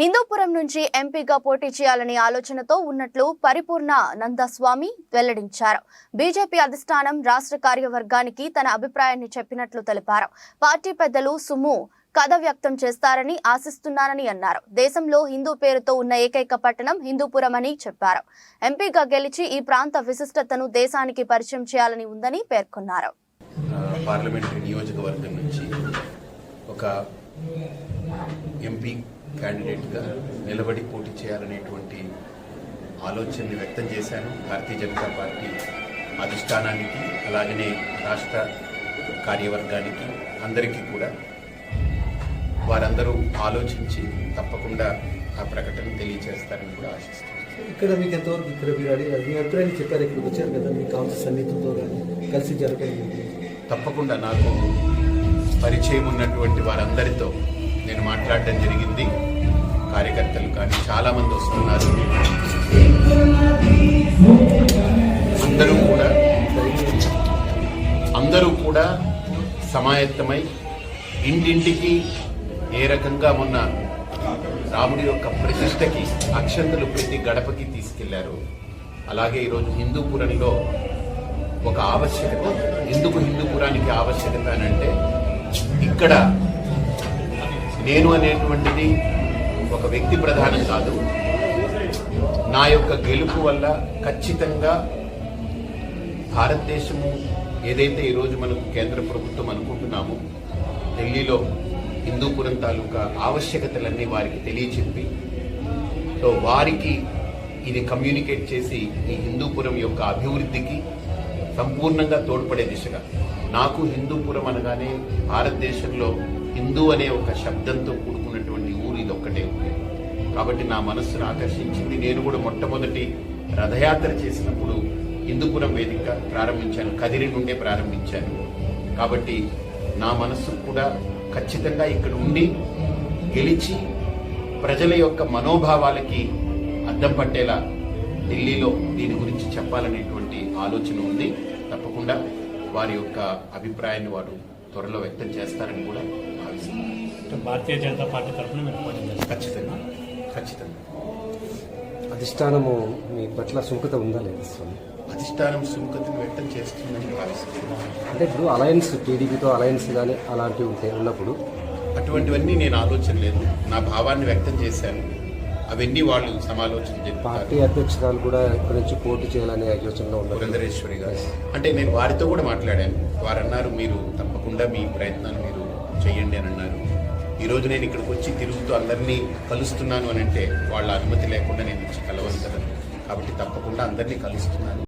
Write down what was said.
హిందూపురం నుంచి ఎంపీగా పోటీ చేయాలని ఆలోచనతో ఉన్నట్లు పరిపూర్ణ నందస్వామి వెల్లడించారు. బీజేపీ అధిష్టానం రాష్ట్ర కార్యవర్గానికి తన అభిప్రాయాన్ని చెప్పినట్లు తెలిపారు. పార్టీ పెద్దలు సుము కథ వ్యక్తం చేస్తారని ఆశిస్తున్నానని అన్నారు. దేశంలో హిందూ పేరుతో ఉన్న ఏకైక పట్టణం హిందూపురం అని చెప్పారు. ఎంపీగా గెలిచి ఈ ప్రాంత విశిష్టతను దేశానికి పరిచయం చేయాలని ఉందని పేర్కొన్నారు. పార్లమెంటరీ నియోజకవర్గం నుంచి ఒక ఎంపీ క్యాండిడేట్గా నిలబడి పోటీ చేయాలనేటువంటి ఆలోచనని వ్యక్తం చేశాను. భారతీయ జనతా పార్టీ అధిష్టానానికి అలాగనే రాష్ట్ర కార్యవర్గానికి అందరికీ కూడా వారందరూ ఆలోచించి తప్పకుండా ఆ ప్రకటన తెలియజేస్తారని కూడా ఆశిస్తున్నాను. ఇక్కడ మీకు ఎంతవరకు ఇక్కడ మీ అభిప్రాయాన్ని చెప్పారు. ఇక్కడికి వచ్చారు కదా, మీ కాంగ్రెస్ సన్నిహితులతో కానీ కలిసి జరగలేదు. తప్పకుండా నాకు పరిచయం ఉన్నటువంటి వారందరితో నేను మాట్లాడడం జరిగింది. కార్యకర్తలు కానీ చాలా మంది వస్తున్నారు. అందరూ కూడా సమాయత్తమై ఇంటింటికి ఏ రకంగా మొన్న రాముడి యొక్క ప్రతిష్టకి అక్షంతలు పెట్టి గడపకి తీసుకెళ్లారు. అలాగే ఈరోజు హిందూపురంలో ఒక ఆవశ్యకత. ఎందుకు హిందూపురానికి ఆవశ్యకత అని అంటే, ఇక్కడ నేను అనేటువంటిది ఒక వ్యక్తి ప్రధానం కాదు. నా యొక్క గెలుపు వల్ల ఖచ్చితంగా భారతదేశము ఏదైతే ఈరోజు మనకు కేంద్ర ప్రభుత్వం అనుకుంటున్నామో, ఢిల్లీలో హిందూపురం తాలూకా ఆవశ్యకతలన్నీ వారికి తెలియచెప్పి వారికి ఇది కమ్యూనికేట్ చేసి ఈ హిందూపురం యొక్క అభివృద్ధికి సంపూర్ణంగా తోడ్పడే దిశగా, నాకు హిందూపురం అనగానే భారతదేశంలో హిందూ అనే ఒక శబ్దంతో కూడుకున్నటువంటి ఊరు ఇదొక్కటే ఉంది. కాబట్టి నా మనస్సును ఆకర్షించింది. నేను కూడా మొట్టమొదటి రథయాత్ర చేసినప్పుడు హిందూపురం వేదిక ప్రారంభించాను, కదిరి నుండే ప్రారంభించాను. కాబట్టి నా మనస్సు కూడా ఖచ్చితంగా ఇక్కడ ఉండి గెలిచి ప్రజల యొక్క మనోభావాలకి అద్దం పట్టేలా ఢిల్లీలో దీని గురించి చెప్పాలనేటువంటి ఆలోచన ఉంది. తప్పకుండా వారి యొక్క అభిప్రాయాన్ని వారు త్వరలో వ్యక్తం చేస్తారని కూడా భావిస్తున్నారు. భారతీయ జనతా పార్టీ తరఫున ఖచ్చితంగా అధిష్టానము మీ పట్ల సుముఖత ఉందా లేదు? అధిష్టానం సుముఖతను వ్యక్తం చేస్తుందని భావిస్తున్నాను. అంటే ఇప్పుడు అలయన్స్, టీడీపీతో అలయన్స్ కానీ అలాంటివి ఉన్నప్పుడు అటువంటివన్నీ నేను ఆలోచన లేదు. నా భావాన్ని వ్యక్తం చేశాను. అవన్నీ వాళ్ళు సమాలోచన చేస్తారు. పార్టీ అధ్యక్షురాలు కూడా ఇక్కడి నుంచి పోటీ చేయాలనే యోచనలో ఉన్నారు, పురంధరేశ్వరి గారు. అంటే నేను వారితో కూడా మాట్లాడాను. వారు అన్నారు, మీరు తప్పకుండా మీ ప్రయత్నాన్ని మీరు చేయండి అని అన్నారు. ఈరోజు నేను ఇక్కడికి వచ్చి తిరుగుతూ అందరినీ కలుస్తున్నాను అని అంటే వాళ్ళ అనుమతి లేకుండా నేను వచ్చి కలవను కదా. కాబట్టి తప్పకుండా అందరినీ కలుస్తున్నాను.